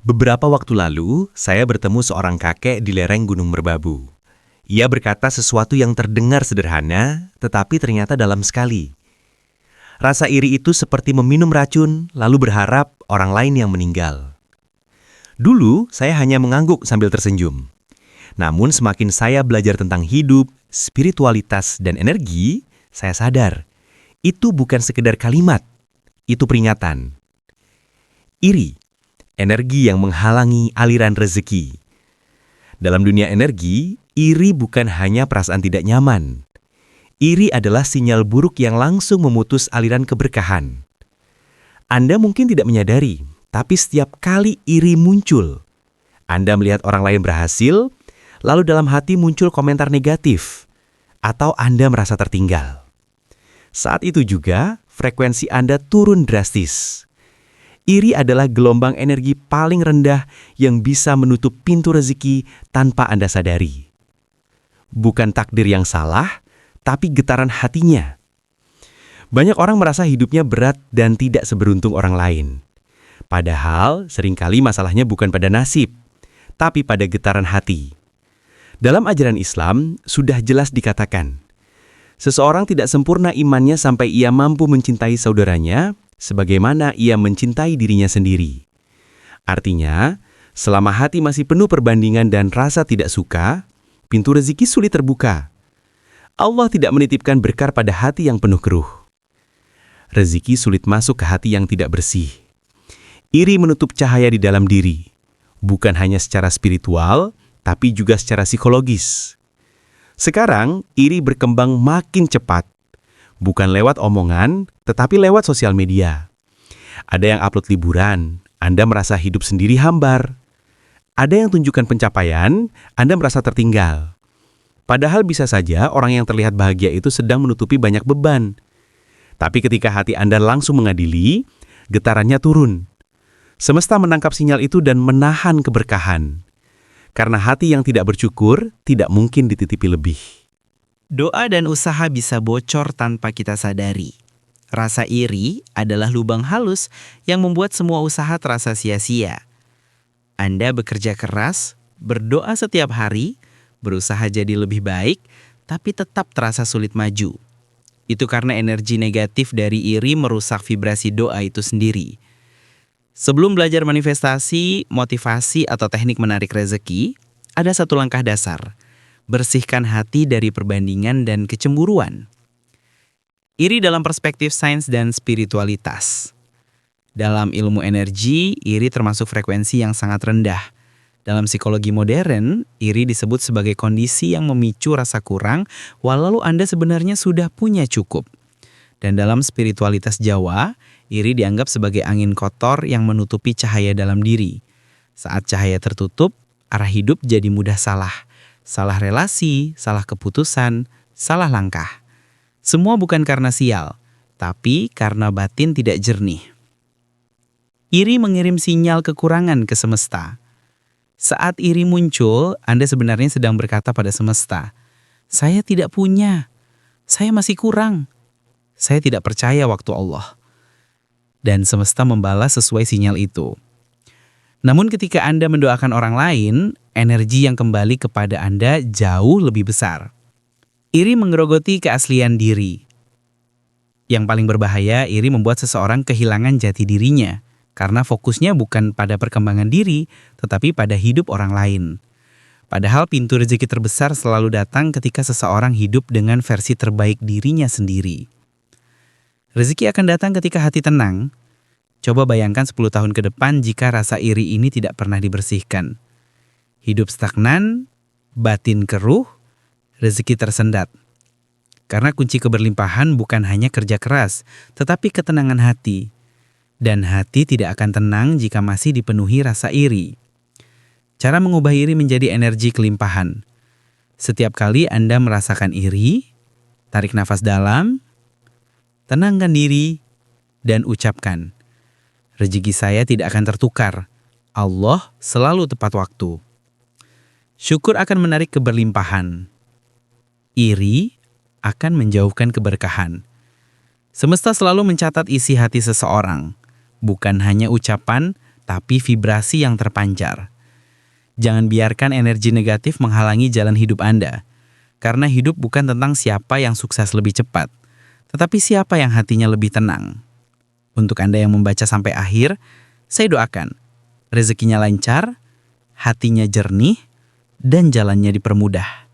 Beberapa waktu lalu, saya bertemu seorang kakek di lereng Gunung Merbabu. Ia berkata sesuatu yang terdengar sederhana, tetapi ternyata dalam sekali. Rasa iri itu seperti meminum racun, lalu berharap orang lain yang meninggal. Dulu, saya hanya mengangguk sambil tersenyum. Namun semakin saya belajar tentang hidup, spiritualitas, dan energi, saya sadar, itu bukan sekedar kalimat, itu peringatan. Iri, energi yang menghalangi aliran rezeki. Dalam dunia energi, iri bukan hanya perasaan tidak nyaman. Iri adalah sinyal buruk yang langsung memutus aliran keberkahan. Anda mungkin tidak menyadari, tapi setiap kali iri muncul, Anda melihat orang lain berhasil, lalu dalam hati muncul komentar negatif, atau Anda merasa tertinggal. Saat itu juga, frekuensi Anda turun drastis. Iri adalah gelombang energi paling rendah yang bisa menutup pintu rezeki tanpa Anda sadari. Bukan takdir yang salah, tapi getaran hatinya. Banyak orang merasa hidupnya berat dan tidak seberuntung orang lain. Padahal seringkali masalahnya bukan pada nasib, tapi pada getaran hati. Dalam ajaran Islam, sudah jelas dikatakan, seseorang tidak sempurna imannya sampai ia mampu mencintai saudaranya, sebagaimana ia mencintai dirinya sendiri. Artinya, selama hati masih penuh perbandingan dan rasa tidak suka, pintu rezeki sulit terbuka. Allah tidak menitipkan berkah pada hati yang penuh keruh. Rezeki sulit masuk ke hati yang tidak bersih. Iri menutup cahaya di dalam diri, bukan hanya secara spiritual, tapi juga secara psikologis. Sekarang, iri berkembang makin cepat. Bukan lewat omongan, tetapi lewat sosial media. Ada yang upload liburan, Anda merasa hidup sendiri hambar. Ada yang tunjukkan pencapaian, Anda merasa tertinggal. Padahal bisa saja orang yang terlihat bahagia itu sedang menutupi banyak beban. Tapi ketika hati Anda langsung mengadili, getarannya turun. Semesta menangkap sinyal itu dan menahan keberkahan. Karena hati yang tidak bersyukur, tidak mungkin dititipi lebih. Doa dan usaha bisa bocor tanpa kita sadari. Rasa iri adalah lubang halus yang membuat semua usaha terasa sia-sia. Anda bekerja keras, berdoa setiap hari, berusaha jadi lebih baik, tapi tetap terasa sulit maju. Itu karena energi negatif dari iri merusak vibrasi doa itu sendiri. Sebelum belajar manifestasi, motivasi, atau teknik menarik rezeki, ada satu langkah dasar. Bersihkan hati dari perbandingan dan kecemburuan. Iri dalam perspektif sains dan spiritualitas. Dalam ilmu energi, iri termasuk frekuensi yang sangat rendah. Dalam psikologi modern, iri disebut sebagai kondisi yang memicu rasa kurang, walau Anda sebenarnya sudah punya cukup. Dan dalam spiritualitas Jawa, iri dianggap sebagai angin kotor yang menutupi cahaya dalam diri. Saat cahaya tertutup, arah hidup jadi mudah salah. Salah relasi, salah keputusan, salah langkah. Semua bukan karena sial, tapi karena batin tidak jernih. Iri mengirim sinyal kekurangan ke semesta. Saat iri muncul, Anda sebenarnya sedang berkata pada semesta, "Saya tidak punya, saya masih kurang, saya tidak percaya waktu Allah." Dan semesta membalas sesuai sinyal itu. Namun ketika Anda mendoakan orang lain, energi yang kembali kepada Anda jauh lebih besar. Iri menggerogoti keaslian diri. Yang paling berbahaya, iri membuat seseorang kehilangan jati dirinya, karena fokusnya bukan pada perkembangan diri, tetapi pada hidup orang lain. Padahal pintu rezeki terbesar selalu datang ketika seseorang hidup dengan versi terbaik dirinya sendiri. Rezeki akan datang ketika hati tenang. Coba bayangkan 10 tahun ke depan jika rasa iri ini tidak pernah dibersihkan. Hidup stagnan, batin keruh, rezeki tersendat. Karena kunci keberlimpahan bukan hanya kerja keras, tetapi ketenangan hati. Dan hati tidak akan tenang jika masih dipenuhi rasa iri. Cara mengubah iri menjadi energi kelimpahan. Setiap kali Anda merasakan iri, tarik nafas dalam, tenangkan diri, dan ucapkan, "Rezeki saya tidak akan tertukar. Allah selalu tepat waktu." Syukur akan menarik keberlimpahan. Iri akan menjauhkan keberkahan. Semesta selalu mencatat isi hati seseorang, bukan hanya ucapan, tapi vibrasi yang terpancar. Jangan biarkan energi negatif menghalangi jalan hidup Anda. Karena hidup bukan tentang siapa yang sukses lebih cepat, tetapi siapa yang hatinya lebih tenang. Untuk Anda yang membaca sampai akhir, saya doakan rezekinya lancar, hatinya jernih, dan jalannya dipermudah.